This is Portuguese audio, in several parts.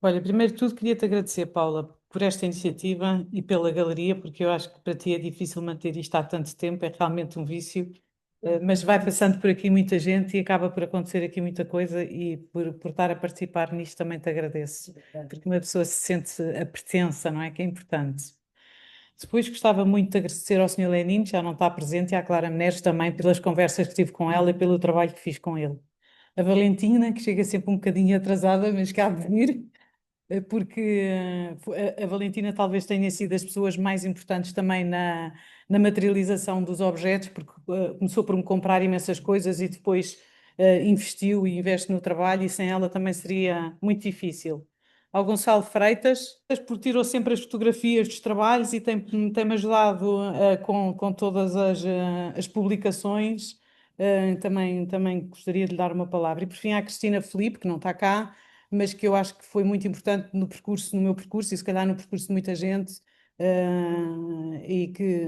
Olha, primeiro de tudo queria-te agradecer, Paula, por esta iniciativa e pela galeria, porque eu acho que para ti é difícil manter isto há tanto tempo, é realmente um vício, mas vai passando por aqui muita gente e acaba por acontecer aqui muita coisa e por estar a participar nisto também te agradeço, porque uma pessoa se sente a pertença, não é? Que é importante. Depois gostava muito de agradecer ao Senhor Lenin, que já não está presente, e à Clara Menezes também pelas conversas que tive com ela e pelo trabalho que fiz com ele. A Valentina, que chega sempre um bocadinho atrasada, mas cá de vir, porque a Valentina talvez tenha sido das pessoas mais importantes também na materialização dos objetos, porque começou por me comprar imensas coisas e depois investiu e investe no trabalho, e sem ela também seria muito difícil. Ao Gonçalo Freitas, porque tirou sempre as fotografias dos trabalhos e tem-me ajudado com todas as publicações. Também gostaria de lhe dar uma palavra. E por fim, à Cristina Felipe, que não está cá, mas que eu acho que foi muito importante no percurso, no meu percurso e se calhar no percurso de muita gente, e que,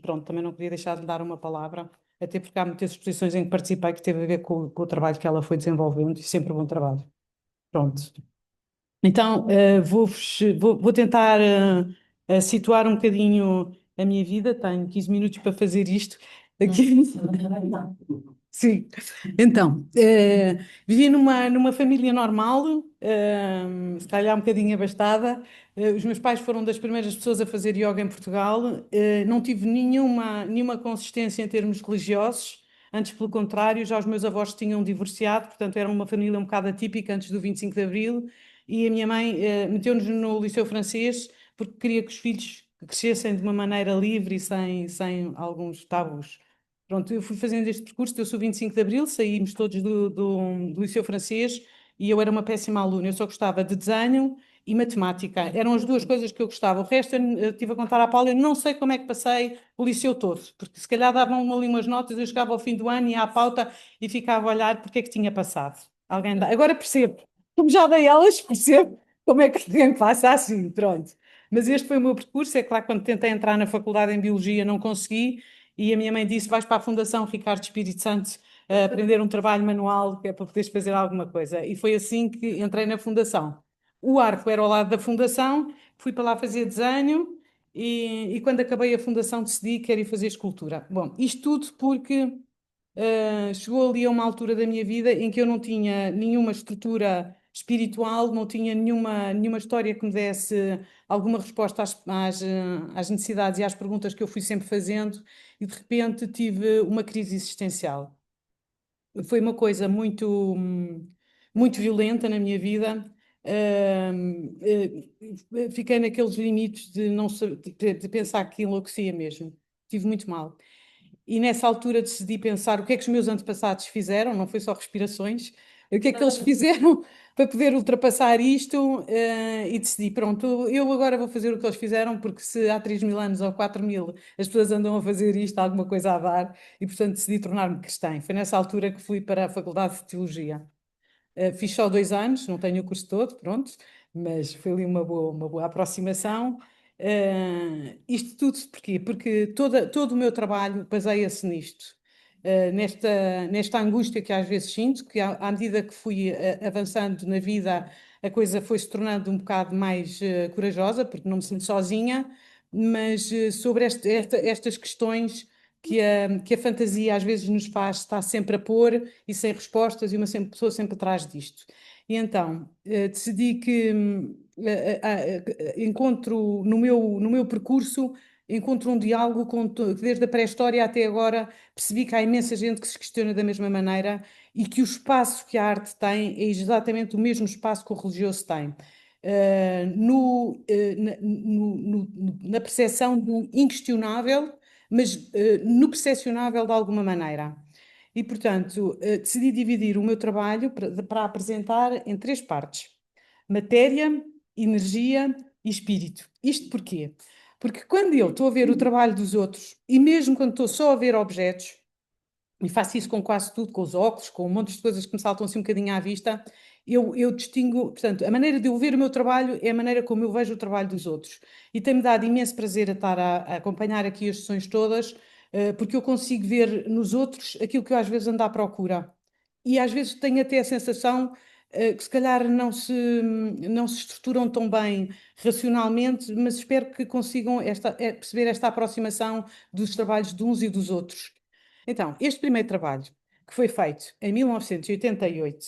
pronto, também não queria deixar de lhe dar uma palavra, até porque há muitas exposições em que participei que teve a ver com o trabalho que ela foi desenvolvendo, e sempre bom trabalho. Pronto. Então, vou tentar situar um bocadinho a minha vida. Tenho 15 minutos para fazer isto. Aqui. Sim. Então, vivi numa família normal, se calhar um bocadinho abastada. Os meus pais foram das primeiras pessoas a fazer yoga em Portugal. Não tive nenhuma consistência em termos religiosos. Antes, pelo contrário, já os meus avós tinham divorciado, portanto, era uma família um bocado atípica antes do 25 de Abril. E a minha mãe meteu-nos no Liceu Francês porque queria que os filhos crescessem de uma maneira livre e sem alguns tabus. Pronto, eu fui fazendo este percurso, eu sou 25 de Abril, saímos todos do Liceu Francês e eu era uma péssima aluna, eu só gostava de desenho e matemática, eram as duas coisas que eu gostava. O resto, eu estive a contar à Paula, eu não sei como é que passei o liceu todo, porque se calhar davam ali umas notas, eu chegava ao fim do ano, ia à pauta e ficava a olhar porque é que tinha passado. Alguém dá. Agora percebo, como já dei elas, percebo como é que alguém passa assim, pronto. Mas este foi o meu percurso, é claro, quando tentei entrar na faculdade em Biologia não consegui, e a minha mãe disse: vais para a Fundação Ricardo Espírito Santo aprender um trabalho manual que é para poderes fazer alguma coisa. E foi assim que entrei na Fundação. O Arco era ao lado da Fundação, fui para lá fazer desenho e quando acabei a Fundação decidi que queria fazer escultura. Bom, isto tudo porque chegou ali a uma altura da minha vida em que eu não tinha nenhuma estrutura espiritual, não tinha nenhuma história que me desse alguma resposta às necessidades e às perguntas que eu fui sempre fazendo, e de repente tive uma crise existencial. Foi uma coisa muito violenta na minha vida. Fiquei naqueles limites de não de pensar que enlouquecia mesmo. Tive muito mal. E nessa altura decidi pensar o que é que os meus antepassados fizeram, não foi só respirações, o que é que eles fizeram para poder ultrapassar isto, e decidi, pronto, eu agora vou fazer o que eles fizeram, porque se há 3.000 anos ou 4.000 as pessoas andam a fazer isto, há alguma coisa a dar, e portanto decidi tornar-me cristã. Foi nessa altura que fui para a Faculdade de Teologia. Fiz só 2 anos, não tenho o curso todo, pronto, mas foi ali uma boa aproximação. Isto tudo porquê? Porque todo o meu trabalho baseia-se nisto. Nesta angústia que às vezes sinto, que à medida que fui avançando na vida, a coisa foi se tornando um bocado mais corajosa, porque não me sinto sozinha, mas sobre estas questões que a fantasia às vezes nos faz estar sempre a pôr e sem respostas, e uma pessoa sempre atrás disto. E então decidi que encontro no meu percurso, encontro um diálogo desde a pré-história até agora, percebi que há imensa gente que se questiona da mesma maneira e que o espaço que a arte tem é exatamente o mesmo espaço que o religioso tem. Na percepção do inquestionável, mas no percepcionável de alguma maneira. E, portanto, decidi dividir o meu trabalho para apresentar em três partes: matéria, energia e espírito. Isto porquê? Porque quando eu estou a ver o trabalho dos outros, e mesmo quando estou só a ver objetos, e faço isso com quase tudo, com os óculos, com um monte de coisas que me saltam assim um bocadinho à vista, eu distingo, portanto, a maneira de eu ver o meu trabalho é a maneira como eu vejo o trabalho dos outros. E tem-me dado imenso prazer a estar a acompanhar aqui as sessões todas, porque eu consigo ver nos outros aquilo que eu às vezes ando à procura. E às vezes tenho até a sensação, que se calhar não se estruturam tão bem racionalmente, mas espero que consigam perceber esta aproximação dos trabalhos de uns e dos outros. Então, este primeiro trabalho, que foi feito em 1988,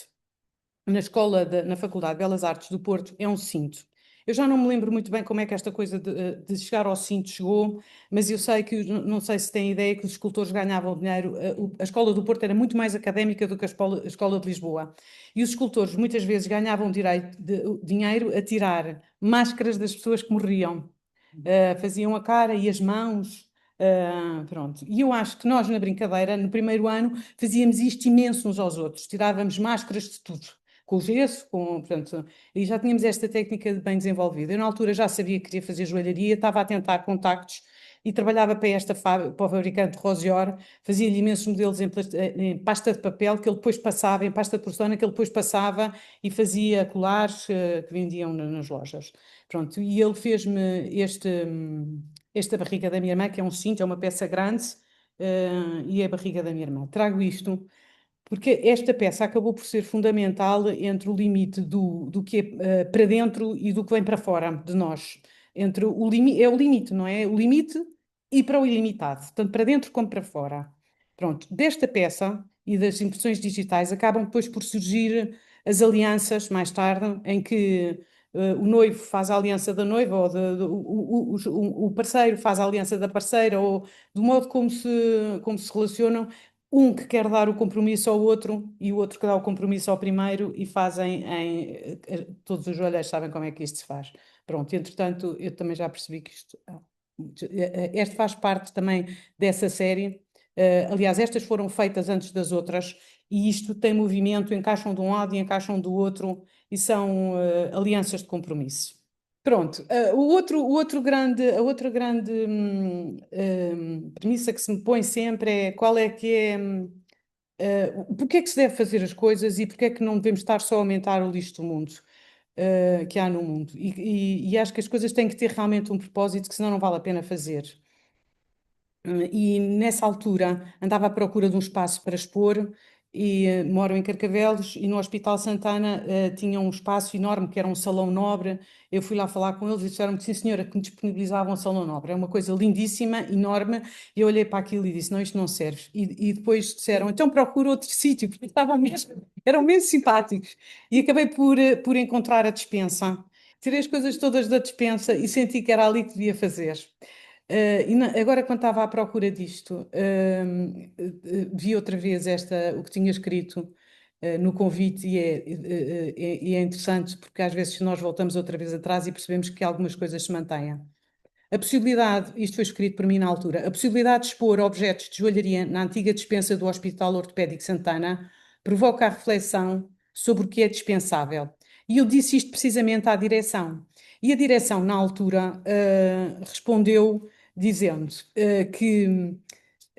na Faculdade de Belas Artes do Porto, é um cinto. Eu já não me lembro muito bem como é que esta coisa de chegar ao cinto chegou, mas eu sei que, não sei se têm ideia, que os escultores ganhavam dinheiro. A Escola do Porto era muito mais académica do que a Escola de Lisboa. E os escultores muitas vezes ganhavam dinheiro a tirar máscaras das pessoas que morriam. Faziam a cara e as mãos. Pronto. E eu acho que nós, na brincadeira, no primeiro ano, fazíamos isto imenso uns aos outros, tirávamos máscaras de tudo com o gesso, portanto, e já tínhamos esta técnica bem desenvolvida. Eu, na altura, já sabia que queria fazer joalharia, estava a tentar contactos e trabalhava para o fabricante Rosior, fazia-lhe imensos modelos em pasta de papel que ele depois passava, em pasta de porcelana que ele depois passava e fazia colares que vendiam nas lojas. Pronto, e ele fez-me esta barriga da minha irmã, que é um cinto, é uma peça grande, e é a barriga da minha irmã. Trago isto porque esta peça acabou por ser fundamental entre o limite do que é para dentro e do que vem para fora de nós. Entre é o limite, não é? O limite e para o ilimitado, tanto para dentro como para fora. Pronto, desta peça e das impressões digitais acabam depois por surgir as alianças mais tarde, em que o noivo faz a aliança da noiva, ou o parceiro faz a aliança da parceira, ou do modo como se relacionam, um que quer dar o compromisso ao outro e o outro que dá o compromisso ao primeiro e todos os joalheiros sabem como é que isto se faz. Pronto, entretanto, eu também já percebi que este faz parte também dessa série. Aliás, estas foram feitas antes das outras e isto tem movimento, encaixam de um lado e encaixam do outro e são alianças de compromisso. Pronto, a outra grande premissa que se me põe sempre é qual é que é, porque é que se deve fazer as coisas e porque é que não devemos estar só a aumentar o lixo do mundo, que há no mundo. E acho que as coisas têm que ter realmente um propósito, que senão não vale a pena fazer. E nessa altura andava à procura de um espaço para expor e moro em Carcavelos e no Hospital Santana tinha um espaço enorme que era um salão nobre. Eu fui lá falar com eles e disseram-me que sim, senhora, que me disponibilizavam um salão nobre. É uma coisa lindíssima, enorme. E eu olhei para aquilo e disse, não, isto não serve. E depois disseram, então procura outro sítio, porque eram mesmo simpáticos. E acabei por encontrar a despensa. Tirei as coisas todas da despensa e senti que era ali que devia fazer. Agora, quando estava à procura disto, vi outra vez o que tinha escrito, no convite e é interessante porque às vezes nós voltamos outra vez atrás e percebemos que algumas coisas se mantêm. A possibilidade, isto foi escrito por mim na altura, a possibilidade de expor objetos de joalharia na antiga despensa do Hospital Ortopédico Santana provoca a reflexão sobre o que é dispensável. E eu disse isto precisamente à direção. E a direção, na altura, respondeu dizendo que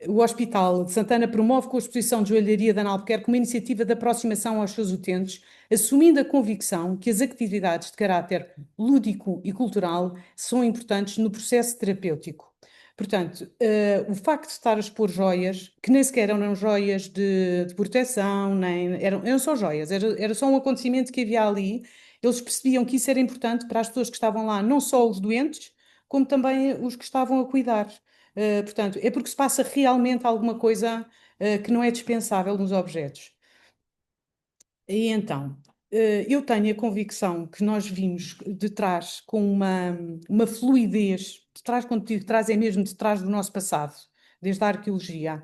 o Hospital de Santana promove com a exposição de joalharia da Ana Albuquerque uma iniciativa de aproximação aos seus utentes, assumindo a convicção que as atividades de caráter lúdico e cultural são importantes no processo terapêutico. Portanto, o facto de estar a expor joias, que nem sequer eram joias de proteção, eram só joias, era só um acontecimento que havia ali, eles percebiam que isso era importante para as pessoas que estavam lá, não só os doentes, como também os que estavam a cuidar. Portanto, é porque se passa realmente alguma coisa, que não é dispensável nos objetos. E então, eu tenho a convicção que nós vimos de trás com uma fluidez, de trás, quando digo de trás, é mesmo de trás do nosso passado, desde a arqueologia,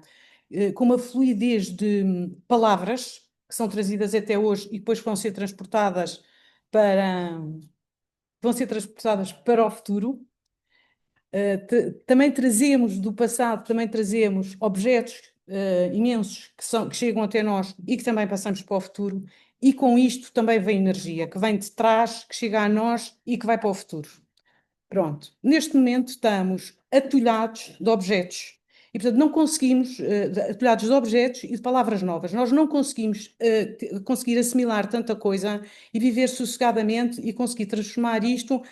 com uma fluidez de palavras que são trazidas até hoje e depois para, vão ser transportadas para o futuro. Também trazemos do passado, também trazemos objetos imensos que chegam até nós e que também passamos para o futuro, e com isto também vem energia que vem de trás, que chega a nós e que vai para o futuro. Pronto, neste momento estamos atulhados de objetos e, portanto, não conseguimos, atulhados de objetos e de palavras novas, nós não conseguimos conseguir assimilar tanta coisa e viver sossegadamente e conseguir transformar isto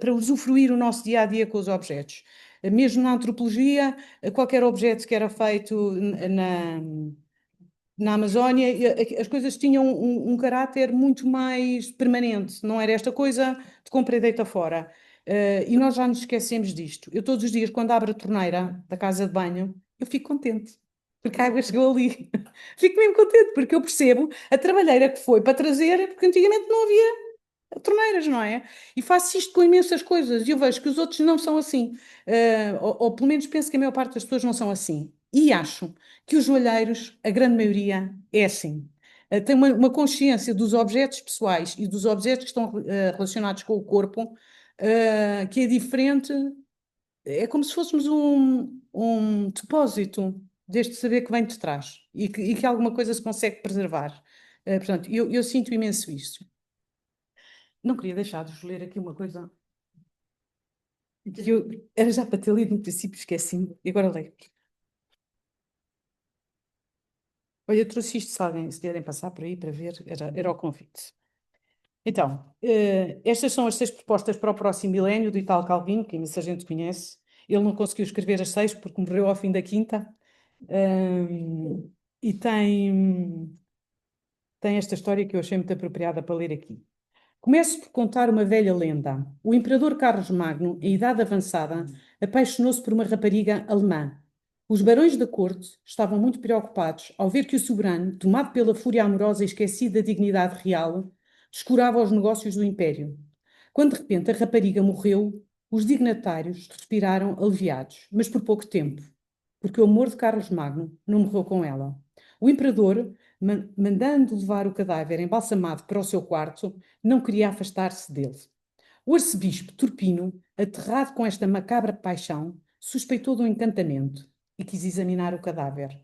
para usufruir o nosso dia a dia com os objetos. Mesmo na antropologia, qualquer objeto que era feito na Amazónia, as coisas tinham um caráter muito mais permanente, não era esta coisa de compra e deita fora. E nós já nos esquecemos disto. Eu todos os dias, quando abro a torneira da casa de banho, eu fico contente, porque a água chegou ali. Fico mesmo contente, porque eu percebo a trabalheira que foi para trazer, porque antigamente não havia torneiras, não é? E faço isto com imensas coisas e eu vejo que os outros não são assim. Ou pelo menos penso que a maior parte das pessoas não são assim. E acho que os joalheiros, a grande maioria, é assim. Tem uma consciência dos objetos pessoais e dos objetos que estão relacionados com o corpo, que é diferente. É como se fôssemos um depósito deste saber que vem de trás e que alguma coisa se consegue preservar. Portanto, eu sinto imenso isso. Não queria deixar de vos ler aqui uma coisa que eu era já para ter lido no princípio, esqueci-me, e agora leio. Olha, eu trouxe isto, se alguém se querem passar por aí para ver, era o convite. Então, estas são as 6 propostas para o próximo milénio do Italo Calvino, que imensa gente conhece. Ele não conseguiu escrever as 6 porque morreu ao fim da quinta. E tem esta história que eu achei muito apropriada para ler aqui. Começo por contar uma velha lenda. O imperador Carlos Magno, em idade avançada, apaixonou-se por uma rapariga alemã. Os barões da corte estavam muito preocupados ao ver que o soberano, tomado pela fúria amorosa e esquecido da dignidade real, descurava os negócios do império. Quando de repente a rapariga morreu, os dignatários respiraram aliviados, mas por pouco tempo, porque o amor de Carlos Magno não morreu com ela. O imperador, mandando levar o cadáver embalsamado para o seu quarto, não queria afastar-se dele. O arcebispo Turpino, aterrado com esta macabra paixão, suspeitou de um encantamento e quis examinar o cadáver.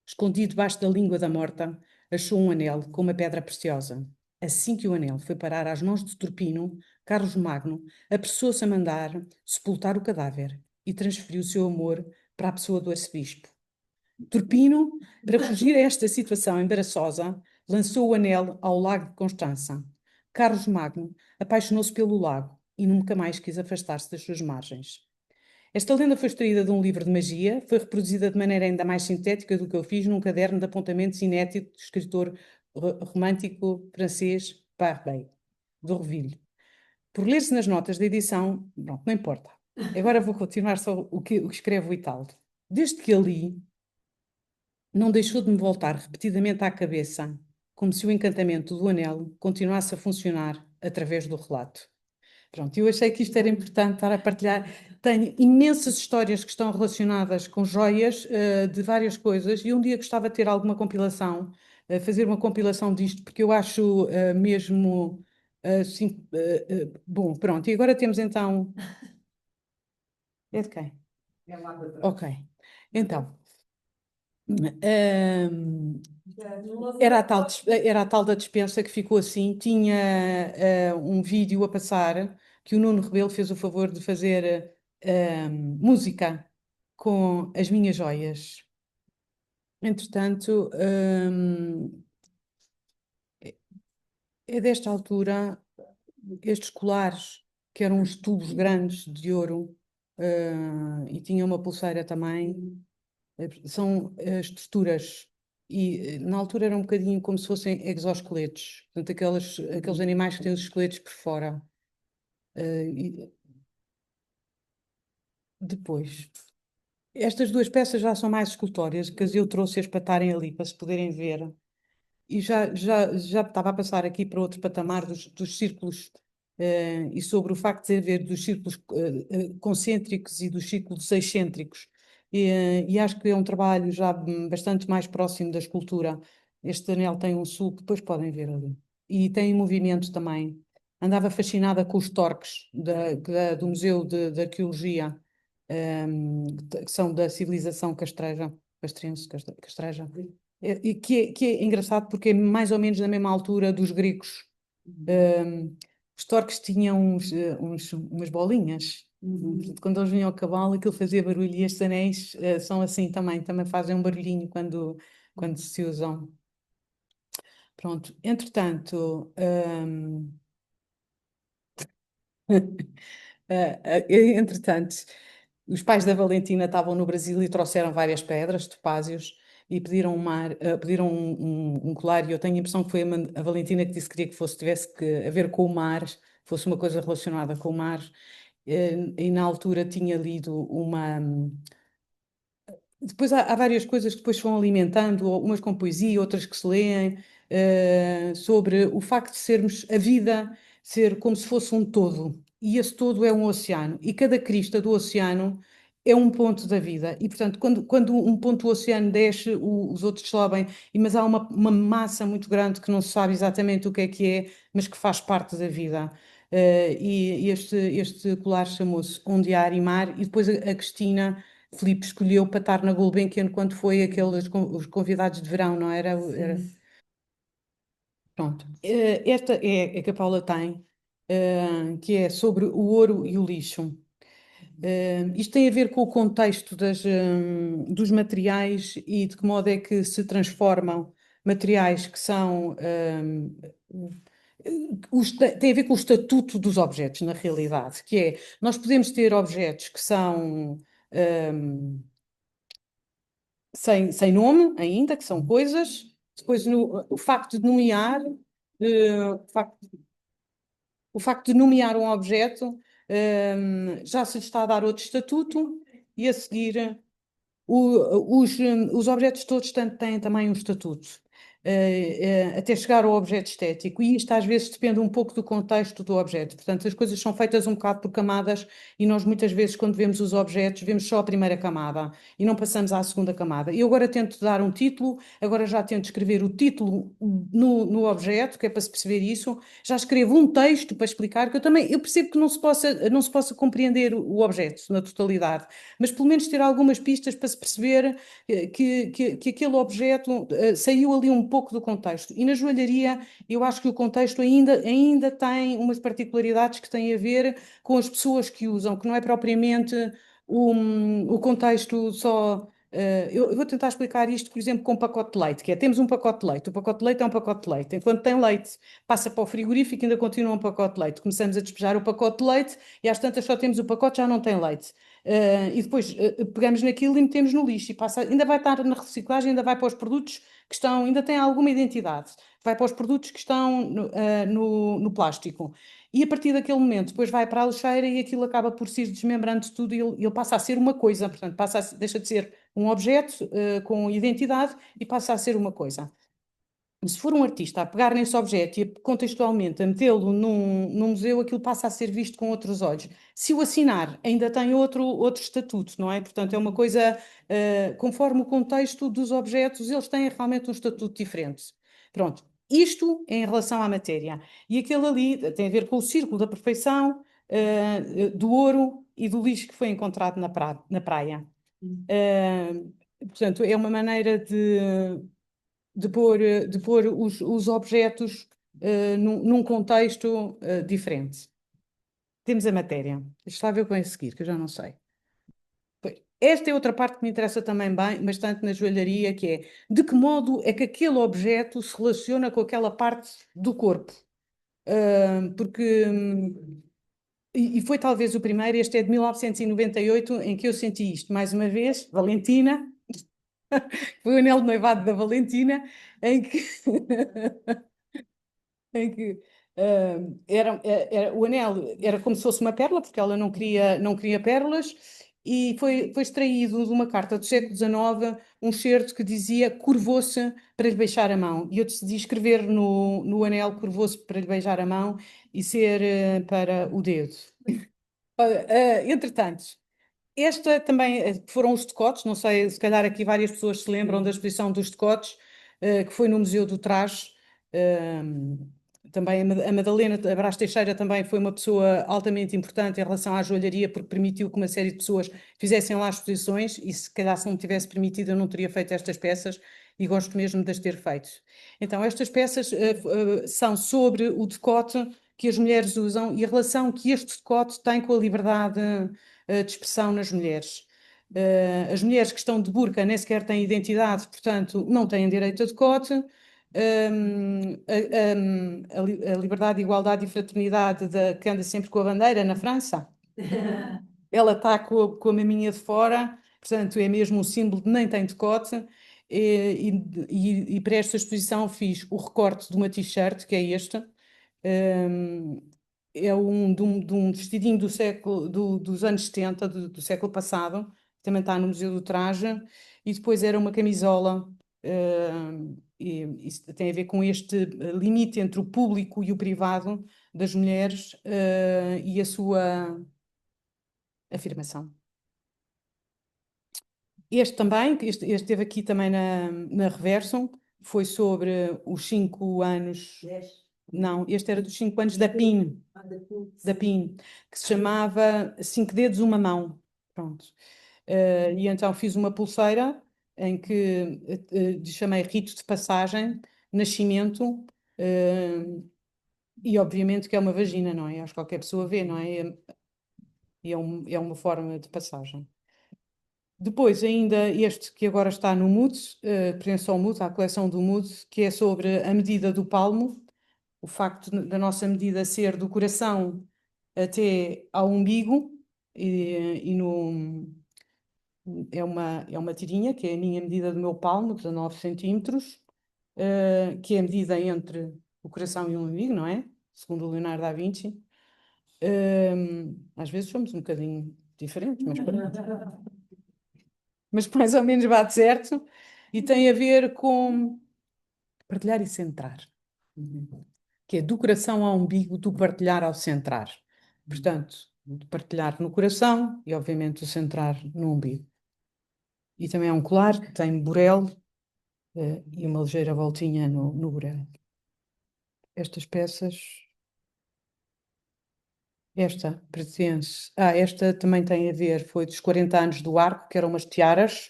Escondido debaixo da língua da morta, achou um anel com uma pedra preciosa. Assim que o anel foi parar às mãos de Turpino, Carlos Magno apressou-se a mandar sepultar o cadáver e transferiu o seu amor para a pessoa do arcebispo. Turpino, para fugir a esta situação embaraçosa, lançou o anel ao lago de Constança. Carlos Magno apaixonou-se pelo lago e nunca mais quis afastar-se das suas margens. Esta lenda foi extraída de um livro de magia, foi reproduzida de maneira ainda mais sintética do que eu fiz num caderno de apontamentos inédito do escritor romântico francês Barbey, do Revilho. Por ler-se nas notas da edição, pronto, não importa. Agora vou continuar só o que escreve o Italdo. Desde que ali não deixou de me voltar repetidamente à cabeça, como se o encantamento do anel continuasse a funcionar através do relato. Pronto, eu achei que isto era importante estar a partilhar. Tenho imensas histórias que estão relacionadas com joias, de várias coisas, e um dia gostava de ter alguma compilação, fazer uma compilação disto, porque eu acho mesmo assim, bom. Pronto, e agora temos então. É de quem? Ok. Então. Ahm, era a tal da despensa que ficou assim. Tinha um vídeo a passar que o Nuno Rebelo fez o favor de fazer música com as minhas joias. Entretanto, é desta altura, estes colares, que eram uns tubos grandes de ouro, e tinha uma pulseira também. São estruturas e na altura era um bocadinho como se fossem exoesqueletos, portanto aqueles animais que têm os esqueletos por fora. E depois, estas duas peças já são mais escultóricas, que eu trouxe-as para estarem ali, para se poderem ver. E já estava a passar aqui para outro patamar dos círculos, e sobre o facto de haver dos círculos concêntricos e dos círculos excêntricos. E acho que é um trabalho já bastante mais próximo da escultura. Este anel tem um sulco, depois podem ver ali. E tem movimento também. Andava fascinada com os torques do Museu de Arqueologia, que são da civilização castrense, castreja. E que é engraçado porque é mais ou menos na mesma altura dos gregos. Os torques tinham umas bolinhas. Portanto, quando eles vinham a cavalo, aquilo fazia barulho. E estes anéis são assim também fazem um barulhinho quando se usam. Pronto, entretanto, entretanto, os pais da Valentina estavam no Brasil e trouxeram várias pedras, topázios, e pediram, pediram um colar, e eu tenho a impressão que foi a Valentina que disse que queria que fosse, tivesse que a ver com o mar, fosse uma coisa relacionada com o mar. E na altura tinha lido uma. Depois há várias coisas que depois se vão alimentando, umas com poesia, outras que se leem, sobre o facto de sermos a vida ser como se fosse um todo. E esse todo é um oceano. E cada crista do oceano é um ponto da vida. E, portanto, quando um ponto do oceano desce, os outros sobem, mas há uma massa muito grande que não se sabe exatamente o que é, mas que faz parte da vida. E este colar chamou-se Ondear e Mar, e depois a Cristina. Filipe escolheu para estar na Gulbenkian quando foi aqueles os convidados de verão, não era? Pronto. Esta é a que a Paula tem, que é sobre o ouro e o lixo. Isto tem a ver com o contexto dos materiais e de que modo é que se transformam materiais que são. Tem a ver com o estatuto dos objetos, na realidade, que é, nós podemos ter objetos que são sem nome ainda, que são coisas. Depois, o facto de nomear, o facto, o facto de nomear um objeto, já se lhe está a dar outro estatuto, e a seguir os objetos todos têm também um estatuto, até chegar ao objeto estético, e isto às vezes depende um pouco do contexto do objeto. Portanto, as coisas são feitas um bocado por camadas, e nós muitas vezes, quando vemos os objetos, vemos só a primeira camada e não passamos à segunda camada. Eu agora tento dar um título, agora já tento escrever o título no objeto, que é para se perceber isso. Já escrevo um texto para explicar, que eu percebo que não se possa compreender o objeto na totalidade, mas pelo menos ter algumas pistas para se perceber que aquele objeto saiu ali um pouco do contexto. E na joalharia, eu acho que o contexto ainda tem umas particularidades que têm a ver com as pessoas que usam, que não é propriamente o contexto só. Eu vou tentar explicar isto, por exemplo, com um pacote de leite, que é, temos um pacote de leite, o pacote de leite é um pacote de leite, enquanto tem leite, passa para o frigorífico e ainda continua um pacote de leite. Começamos a despejar o pacote de leite e às tantas só temos o pacote, já não tem leite. E depois pegamos naquilo e metemos no lixo e passa, ainda vai estar na reciclagem, ainda vai para os produtos que estão, ainda têm alguma identidade, vai para os produtos que estão no plástico. E a partir daquele momento, depois vai para a lixeira e aquilo acaba por se ir desmembrando de tudo, e ele passa a ser uma coisa, portanto, deixa de ser um objeto com identidade e passa a ser uma coisa. Se for um artista a pegar nesse objeto e contextualmente a metê-lo num museu, aquilo passa a ser visto com outros olhos. Se o assinar, ainda tem outro estatuto, não é? Portanto, é uma coisa, conforme o contexto dos objetos, eles têm realmente um estatuto diferente. Pronto, isto é em relação à matéria. E aquele ali tem a ver com o círculo da perfeição, do ouro e do lixo que foi encontrado na praia. Portanto, é uma maneira de pôr os objetos num contexto diferente. Temos a matéria. Deixa lá ver o que vem a seguir, que eu já não sei. Pois, esta é outra parte que me interessa também bastante na joalharia, que é de que modo é que aquele objeto se relaciona com aquela parte do corpo. Porque, e foi talvez o primeiro, este é de 1998, em que eu senti isto. Mais uma vez, Valentina, foi o anel de noivado da Valentina, em que em que o anel era como se fosse uma pérola, porque ela não queria pérolas, e foi extraído de uma carta do século XIX, um certo que dizia curvou-se para lhe beijar a mão. E eu decidi escrever no anel curvou-se para lhe beijar a mão e ser para o dedo. Entretanto, esta também foram os decotes, não sei, se calhar aqui várias pessoas se lembram da exposição dos decotes, que foi no Museu do Traje. Também a Madalena Brás Teixeira também foi uma pessoa altamente importante em relação à joalharia, porque permitiu que uma série de pessoas fizessem lá exposições, e se calhar se não tivesse permitido eu não teria feito estas peças, e gosto mesmo de as ter feito. Então, estas peças são sobre o decote que as mulheres usam e a relação que este decote tem com a liberdade de expressão nas mulheres. As mulheres que estão de burca nem sequer têm identidade, portanto, não têm direito a decote. A liberdade, igualdade e fraternidade que anda sempre com a bandeira na França, ela está com a maminha de fora, portanto, é mesmo um símbolo de nem tem decote. e para esta exposição fiz o recorte de uma t-shirt, que é esta. Hum, É de um vestidinho dos anos 70, do século passado, também está no Museu do Traje, e depois era uma camisola, e isso tem a ver com este limite entre o público e o privado das mulheres, e a sua afirmação. Este também, este esteve aqui também na Reverso, foi sobre os 5 anos. Não, este era dos 5 anos da PIN, que se chamava Cinco Dedos, Uma Mão. Pronto. E então fiz uma pulseira em que chamei rito de passagem, nascimento, e obviamente que é uma vagina, não é? Acho que qualquer pessoa vê, não é? É uma forma de passagem. Depois, ainda este que agora está no Mood, pertence ao Mood, à coleção do Mood, que é sobre a medida do palmo, o facto da nossa medida ser do coração até ao umbigo, e é uma tirinha, que é a minha medida do meu palmo, 19 centímetros, que é a medida entre o coração e o umbigo, não é? Segundo o Leonardo da Vinci. Às vezes somos um bocadinho diferentes, mas pronto. Mas mais ou menos bate certo, e tem a ver com partilhar e centrar. Que é do coração ao umbigo, do partilhar ao centrar. Portanto, de partilhar no coração e, obviamente, o centrar no umbigo. E também é um colar que tem burel, e uma ligeira voltinha no burel. Estas peças. Esta pertence. Esta também tem a ver, foi dos 40 anos do arco, que eram umas tiaras,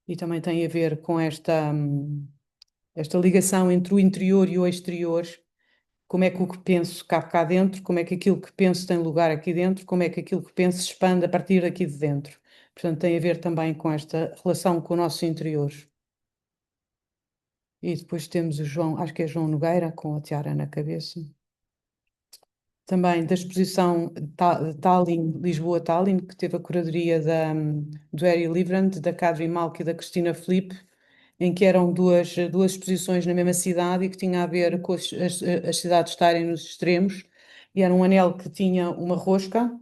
e também tem a ver com esta ligação entre o interior e o exterior. Como é que o que penso cabe cá dentro, como é que aquilo que penso tem lugar aqui dentro, como é que aquilo que penso se expande a partir daqui de dentro. Portanto, tem a ver também com esta relação com o nosso interior. E depois temos o João, acho que é João Nogueira, com a tiara na cabeça. Também da exposição Tallinn, Lisboa-Tallinn, que teve a curadoria do Harry Livrand, da Kadri Malk e da Cristina Felipe, em que eram duas exposições na mesma cidade e que tinha a ver com as cidades estarem nos extremos. E era um anel que tinha uma rosca,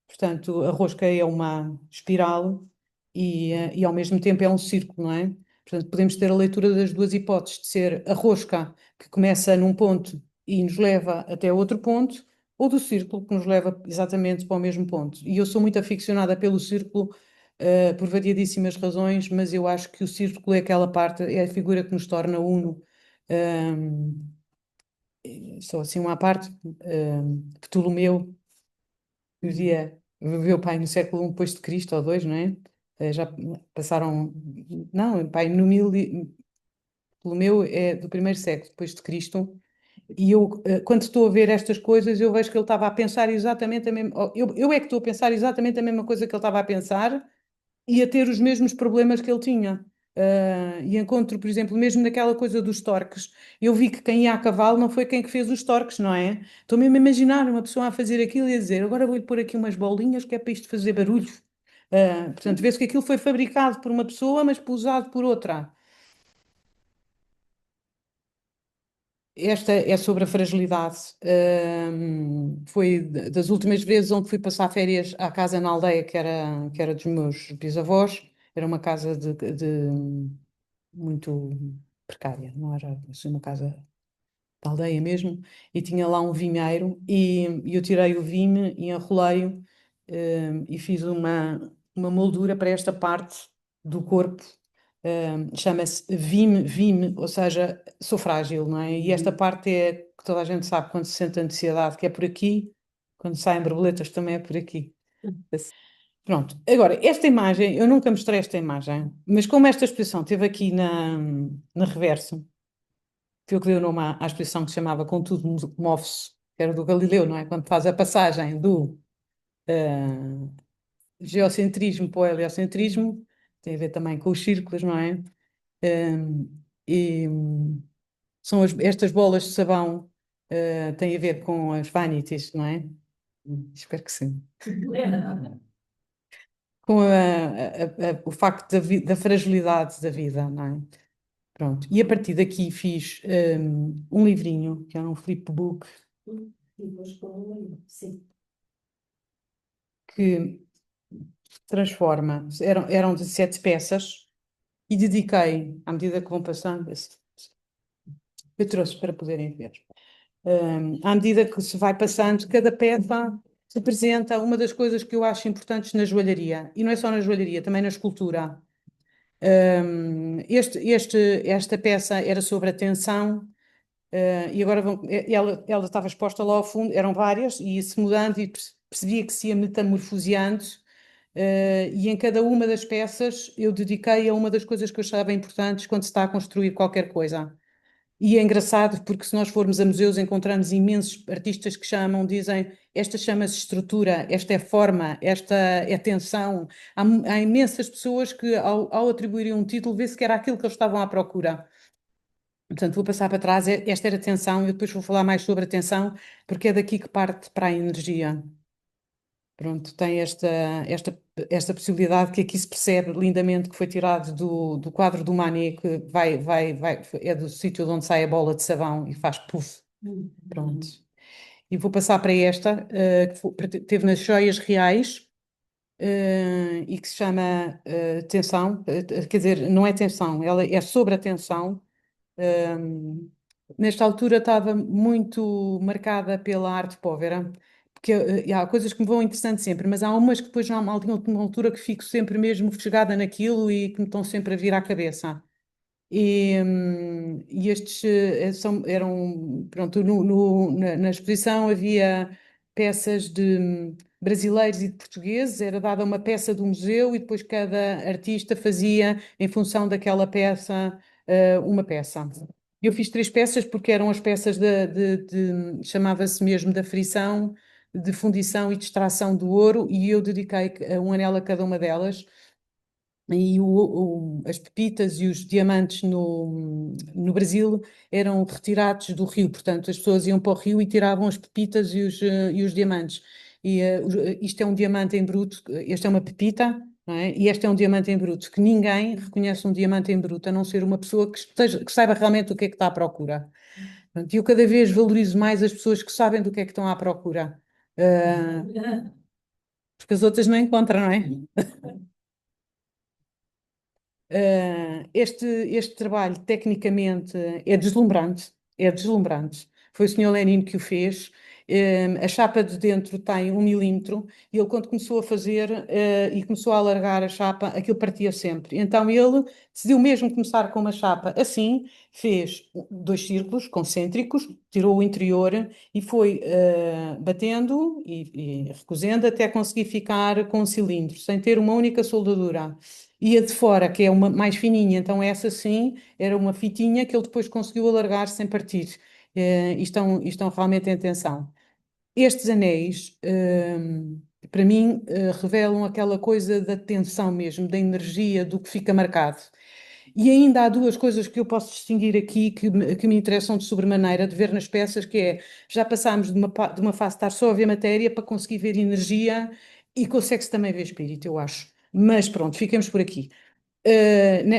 portanto, a rosca é uma espiral e ao mesmo tempo é um círculo, não é? Portanto, podemos ter a leitura das duas hipóteses, de ser a rosca que começa num ponto e nos leva até outro ponto, ou do círculo que nos leva exatamente para o mesmo ponto. E eu sou muito aficionada pelo círculo, por variadíssimas razões, mas eu acho que o círculo é aquela parte, é a figura que nos torna uno. Só assim uma parte, Ptolomeu, que viveu, pai, no século I depois de Cristo, ou dois, não é? Já passaram, não, pai, no Ptolomeu é do primeiro século depois de Cristo. E eu, quando estou a ver estas coisas, eu vejo que ele estava a pensar exatamente a mesma. Eu é que estou a pensar exatamente a mesma coisa que ele estava a pensar e a ter os mesmos problemas que ele tinha. E encontro, por exemplo, mesmo naquela coisa dos torques, eu vi que quem ia a cavalo não foi quem que fez os torques, não é? Estou mesmo a imaginar uma pessoa a fazer aquilo e a dizer: agora vou-lhe pôr aqui umas bolinhas que é para isto fazer barulho. Portanto, vê-se que aquilo foi fabricado por uma pessoa, mas usado por outra. Esta é sobre a fragilidade. Foi das últimas vezes onde fui passar férias à casa na aldeia, que era dos meus bisavós. Era uma casa muito precária, não era assim, uma casa da aldeia mesmo. E tinha lá um vinheiro, e eu tirei o vime e enrolei-o, e fiz uma moldura para esta parte do corpo. Chama-se Vime, ou seja, sou frágil, não é? E esta parte é que toda a gente sabe quando se sente ansiedade, que é por aqui, quando saem borboletas também é por aqui. Pronto, agora, esta imagem, eu nunca mostrei esta imagem, mas como esta exposição esteve aqui na Reverso, foi o que deu o nome à exposição, que se chamava Contudo Move-se, que era do Galileu, não é? Quando faz a passagem do eh, geocentrismo para o heliocentrismo, tem a ver também com os círculos, não é? E são estas bolas de sabão, têm a ver com as vanities, não é? Espero que sim. com o facto da fragilidade da vida, não é? Pronto. E a partir daqui fiz um livrinho, que é um flipbook, que se transforma, eram 17 peças, e dediquei, à medida que vão passando, eu trouxe para poderem ver. À medida que se vai passando, cada peça representa uma das coisas que eu acho importantes na joalharia. E não é só na joalharia, também na escultura. Esta peça era sobre a tensão, e agora ela estava exposta lá ao fundo, eram várias, e ia-se mudando e percebia que se ia metamorfoseando. E em cada uma das peças eu dediquei a uma das coisas que eu achava importantes quando se está a construir qualquer coisa. E é engraçado porque se nós formos a museus encontramos imensos artistas que chamam, dizem, esta chama-se estrutura, esta é forma, esta é tensão. Há imensas pessoas que ao atribuírem um título vê-se que era aquilo que eles estavam à procura. Portanto, vou passar para trás, esta era a tensão, e depois vou falar mais sobre a tensão, porque é daqui que parte para a energia. Pronto, tem esta possibilidade que aqui se percebe lindamente que foi tirado do quadro do Manet, que é do sítio de onde sai a bola de sabão e faz puff. Pronto. E vou passar para esta, teve nas Joias Reais, e que se chama Tensão, quer dizer, não é tensão, ela é sobre a tensão. Nesta altura estava muito marcada pela arte povera, porque há coisas que me vão interessando sempre, mas há umas que depois já há uma altura que fico sempre mesmo fechada naquilo e que me estão sempre a vir à cabeça. E estes eram, pronto, na exposição havia peças de brasileiros e de portugueses, era dada uma peça do museu e depois cada artista fazia, em função daquela peça, uma peça. Eu fiz três peças porque eram as peças chamava-se mesmo da frição, de fundição e de extração do ouro, e eu dediquei um anel a cada uma delas. E as pepitas e os diamantes no Brasil eram retirados do rio, portanto, as pessoas iam para o rio e tiravam as pepitas e os diamantes. Isto é um diamante em bruto, esta é uma pepita, não é? E este é um diamante em bruto, que ninguém reconhece um diamante em bruto, a não ser uma pessoa que saiba realmente o que é que está à procura. Portanto, e eu cada vez valorizo mais as pessoas que sabem do que é que estão à procura, porque as outras não encontram, não é? Este trabalho, tecnicamente, é deslumbrante, é deslumbrante. Foi o Sr. Lenin que o fez. A chapa de dentro tem 1 milímetro e ele, quando começou a fazer e começou a alargar a chapa, aquilo partia sempre. Então ele decidiu mesmo começar com uma chapa assim, fez dois círculos concêntricos, tirou o interior e foi batendo e recosendo até conseguir ficar com um cilindro, sem ter uma única soldadura. E a de fora, que é uma mais fininha, então essa sim era uma fitinha que ele depois conseguiu alargar sem partir. E estão realmente em tensão. Estes anéis, para mim, revelam aquela coisa da tensão mesmo, da energia, do que fica marcado. E ainda há duas coisas que eu posso distinguir aqui que me interessam de sobremaneira de ver nas peças, que é, já passámos de uma fase de estar só a ver matéria para conseguir ver energia e consegue-se também ver espírito, eu acho. Mas pronto, fiquemos por aqui.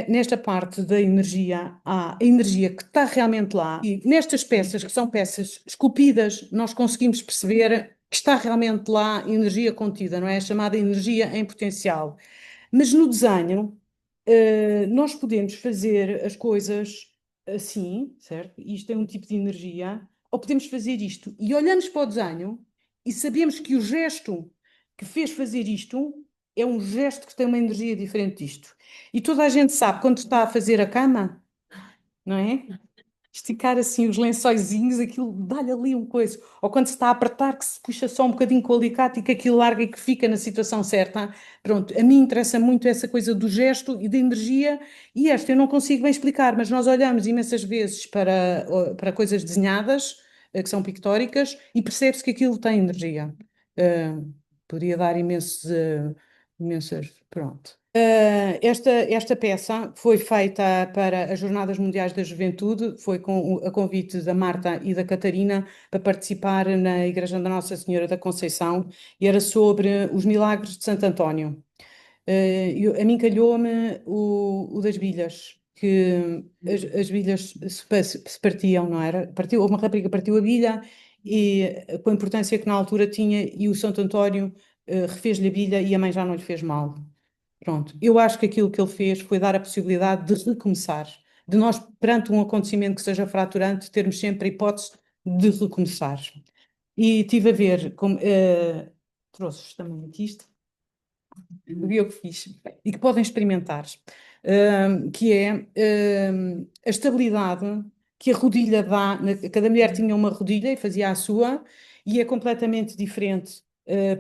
Nesta parte da energia, há a energia que está realmente lá, e nestas peças, que são peças esculpidas, nós conseguimos perceber que está realmente lá energia contida, não é? A chamada energia em potencial. Mas no desenho, nós podemos fazer as coisas assim, certo? Isto é um tipo de energia, ou podemos fazer isto e olhamos para o desenho e sabemos que o gesto que fez fazer isto é um gesto que tem uma energia diferente disto. E toda a gente sabe quando está a fazer a cama, não é? Esticar assim os lençóizinhos, aquilo dá-lhe ali um coisa. Ou quando se está a apertar, que se puxa só um bocadinho com o alicate e que aquilo larga e que fica na situação certa. Pronto, a mim interessa muito essa coisa do gesto e da energia. E esta eu não consigo bem explicar, mas nós olhamos imensas vezes para coisas desenhadas, que são pictóricas, e percebe-se que aquilo tem energia. Poderia dar imensas. Pronto. Esta peça foi feita para as Jornadas Mundiais da Juventude, foi com a convite da Marta e da Catarina para participar na Igreja da Nossa Senhora da Conceição e era sobre os milagres de Santo António. A mim calhou-me o das bilhas, que as bilhas se partiam, não era? Uma rapariga partiu a bilha e com a importância que na altura tinha, e o Santo António refez-lhe a bilha e a mãe já não lhe fez mal. Pronto, eu acho que aquilo que ele fez foi dar a possibilidade de recomeçar, de nós, perante um acontecimento que seja fraturante, termos sempre a hipótese de recomeçar. E tive a ver, como, trouxe também aqui isto, vi eu que fiz, e que podem experimentar, que é a estabilidade que a rodilha dá. Cada mulher tinha uma rodilha e fazia a sua, e é completamente diferente.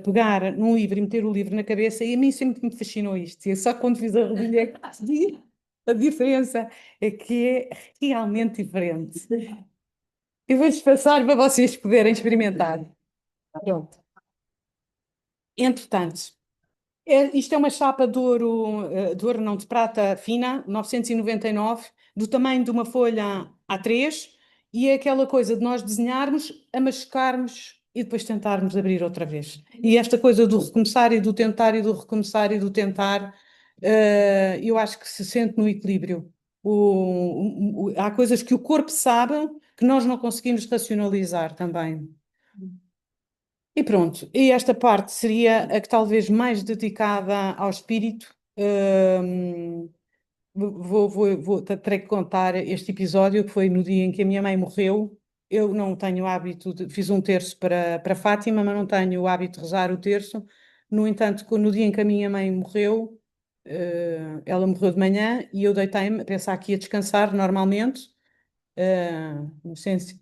Pegar num livro e meter o livro na cabeça, e a mim sempre me fascinou isto. E é só quando fiz a rodilha é que percebi a diferença, é que é realmente diferente. Eu vou-lhes passar para vocês poderem experimentar. Pronto. Entretanto, isto é uma chapa de ouro não, de prata fina, 999, do tamanho de uma folha A3, e é aquela coisa de nós desenharmos, a machucarmos e depois tentarmos abrir outra vez. E esta coisa do recomeçar e do tentar e do recomeçar e do tentar, eu acho que se sente no equilíbrio. Há coisas que o corpo sabe que nós não conseguimos racionalizar também. E pronto, e esta parte seria a que talvez mais dedicada ao espírito. Terei que contar este episódio que foi no dia em que a minha mãe morreu. Eu não tenho o hábito fiz um terço para Fátima, mas não tenho o hábito de rezar o terço. No entanto, no dia em que a minha mãe morreu, ela morreu de manhã e eu deitei-me a pensar que ia descansar normalmente, no senso,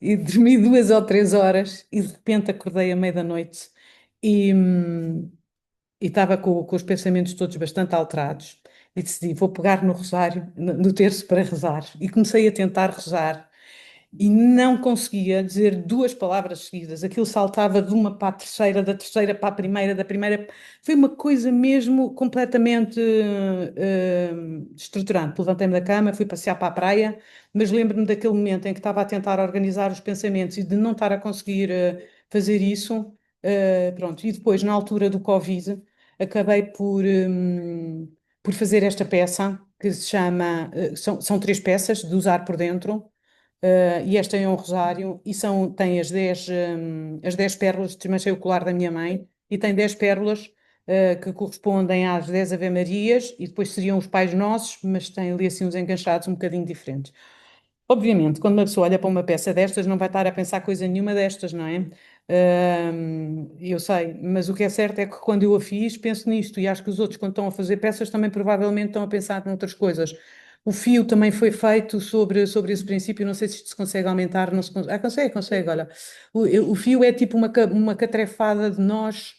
e dormi 2 ou 3 horas e de repente acordei à meia da noite e estava com os pensamentos todos bastante alterados e decidi, vou pegar no rosário, no terço para rezar. E comecei a tentar rezar e não conseguia dizer 2 palavras seguidas. Aquilo saltava de uma para a terceira, da terceira para a primeira, da primeira. Foi uma coisa mesmo completamente estruturante. Levantei-me da cama, fui passear para a praia, mas lembro-me daquele momento em que estava a tentar organizar os pensamentos e de não estar a conseguir fazer isso. Pronto, e depois, na altura do Covid, acabei por fazer esta peça que se chama, são 3 peças de usar por dentro. E esta é um rosário e tem as dez pérolas, desmanchei o colar da minha mãe, e tem 10 pérolas que correspondem às 10 Ave-Marias, e depois seriam os Pais Nossos, mas tem ali assim uns enganchados um bocadinho diferentes. Obviamente, quando uma pessoa olha para uma peça destas, não vai estar a pensar coisa nenhuma destas, não é? Eu sei, mas o que é certo é que quando eu a fiz, penso nisto, e acho que os outros, quando estão a fazer peças, também provavelmente estão a pensar noutras coisas. O fio também foi feito sobre esse princípio, não sei se isto se consegue aumentar, não se consegue. Consegue, olha. O fio é tipo uma catrefada de nós,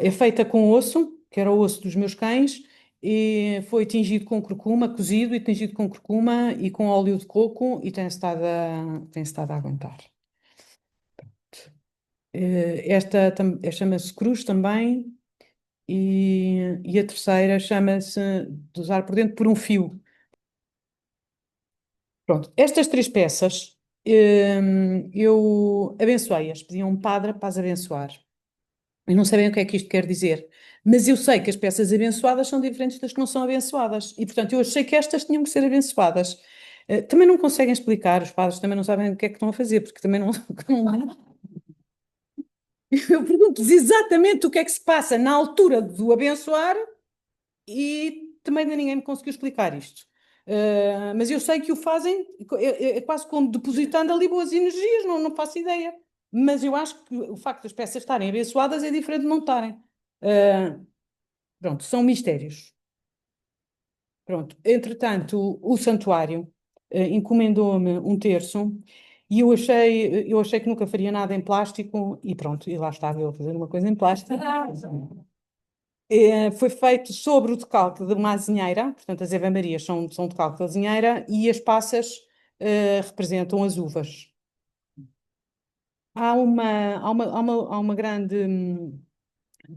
é feita com osso, que era o osso dos meus cães, e foi tingido com curcuma, cozido e tingido com curcuma e com óleo de coco, e tem estado a aguentar. Esta chama-se cruz também, e a terceira chama-se de usar por dentro por um fio. Pronto, estas 3 peças, eu abençoei-as, pedi a um padre para as abençoar. Eu não sei bem o que é que isto quer dizer, mas eu sei que as peças abençoadas são diferentes das que não são abençoadas. E, portanto, eu achei que estas tinham que ser abençoadas. Também não conseguem explicar, os padres também não sabem o que é que estão a fazer, porque também não. Eu pergunto-lhes exatamente o que é que se passa na altura do abençoar e também ainda ninguém me conseguiu explicar isto. Mas eu sei que o fazem, é quase como depositando ali boas energias, não faço ideia. Mas eu acho que o facto das peças estarem abençoadas é diferente de não estarem. Uh, Pronto, são mistérios. Pronto, entretanto, o santuário encomendou-me um terço e eu achei que nunca faria nada em plástico e pronto, e lá estava eu a fazer uma coisa em plástico. Foi feito sobre o decalque de uma azinheira, portanto as Ave-Marias são decalque de azinheira e as passas representam as uvas. Há uma grande,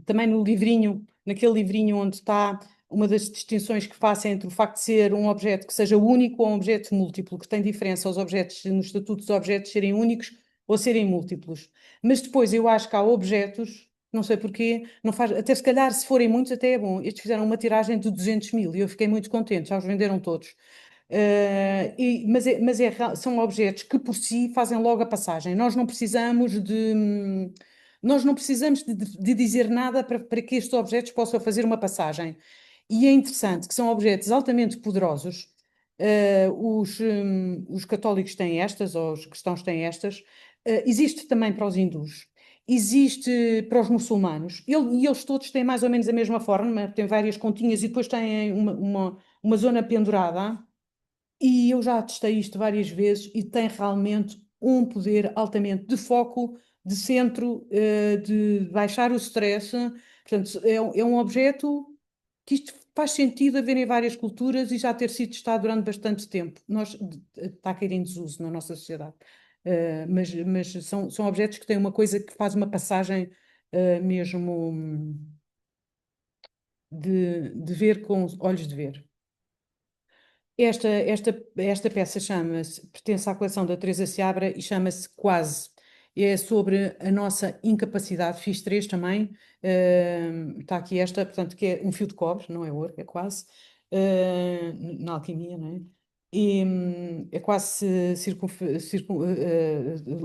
também no livrinho, naquele livrinho onde está uma das distinções que faço entre o facto de ser um objeto que seja único ou um objeto múltiplo, que tem diferença aos objetos, no estatuto dos objetos serem únicos ou serem múltiplos. Mas depois eu acho que há objetos Não sei porquê, não faz, até se calhar se forem muitos até é bom. Estes fizeram uma tiragem de 200 mil e eu fiquei muito contente, já os venderam todos. São objetos que por si fazem logo a passagem. Nós não precisamos de dizer nada para que estes objetos possam fazer uma passagem. E é interessante que são objetos altamente poderosos. Os católicos têm estas, ou os cristãos têm estas. Existe também para os hindus. Existe para os muçulmanos. E eles todos têm mais ou menos a mesma forma, têm várias continhas e depois têm uma zona pendurada. E eu já testei isto várias vezes e tem realmente um poder altamente de foco, de centro, de baixar o stress. Portanto, é um objeto que isto faz sentido haver em várias culturas e já ter sido testado durante bastante tempo. Está a cair em desuso na nossa sociedade. Mas são objetos que têm uma coisa que faz uma passagem mesmo de ver com os olhos de ver. Esta peça pertence à coleção da Teresa Seabra e chama-se Quase. É sobre a nossa incapacidade. Fiz três também. Está aqui esta, portanto, que é um fio de cobre, não é ouro, é quase. Na alquimia, não é? E é quase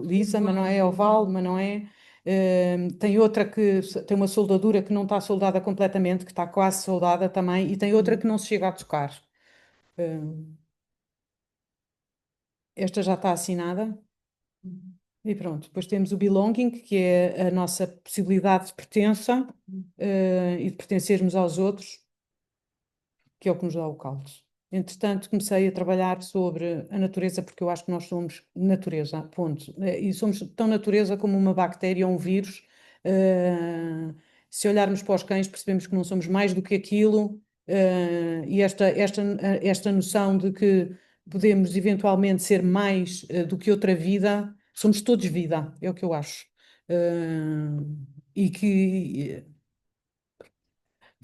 lisa, mas não é oval, mas não é. Tem outra que tem uma soldadura que não está soldada completamente, que está quase soldada também, e tem outra que não se chega a tocar. Uh, Esta já está assinada. E pronto, depois temos o belonging, que é a nossa possibilidade de pertença, e de pertencermos aos outros, que é o que nos dá o caldo. Entretanto, comecei a trabalhar sobre a natureza, porque eu acho que nós somos natureza, ponto. E somos tão natureza como uma bactéria ou um vírus. Eh, Se olharmos para os cães, percebemos que não somos mais do que aquilo, e esta noção de que podemos eventualmente ser mais, do que outra vida, somos todos vida, é o que eu acho. Eh, e que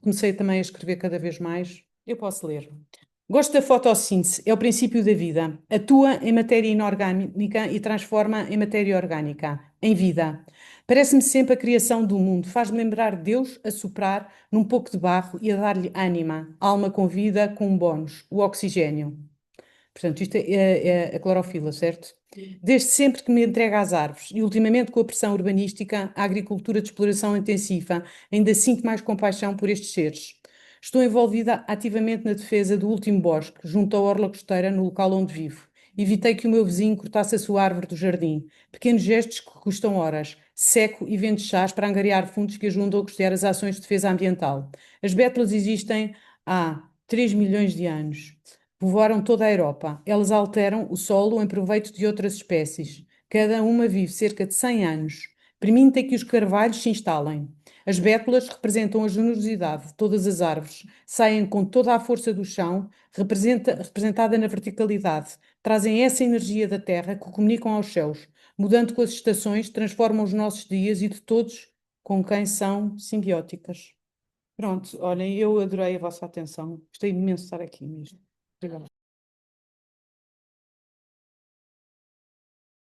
comecei também a escrever cada vez mais. Eu posso ler. Gosto da fotossíntese, é o princípio da vida. Atua em matéria inorgânica e transforma em matéria orgânica, em vida. Parece-me sempre a criação do mundo. Faz-me lembrar Deus a soprar num pouco de barro e a dar-lhe ânima, alma com vida, com um bónus, o oxigênio. Portanto, isto é a clorofila, certo? Desde sempre que me entrego às árvores e ultimamente com a pressão urbanística, a agricultura de exploração intensiva, ainda sinto mais compaixão por estes seres. Estou envolvida ativamente na defesa do último bosque, junto à orla costeira, no local onde vivo. Evitei que o meu vizinho cortasse a sua árvore do jardim. Pequenos gestos que custam horas. Seco e vendo chás para angariar fundos que ajudam a custear as ações de defesa ambiental. As bétulas existem há 3 milhões de anos. Povoaram toda a Europa. Elas alteram o solo em proveito de outras espécies. Cada uma vive cerca de 100 anos. Permitem que os carvalhos se instalem. As bétulas representam a generosidade de todas as árvores. Saem com toda a força do chão, representada na verticalidade. Trazem essa energia da terra que comunicam aos céus. Mudando com as estações, transformam os nossos dias e de todos com quem são simbióticas. Pronto, olhem, eu adorei a vossa atenção. Gostei imenso de estar aqui mesmo. Obrigada.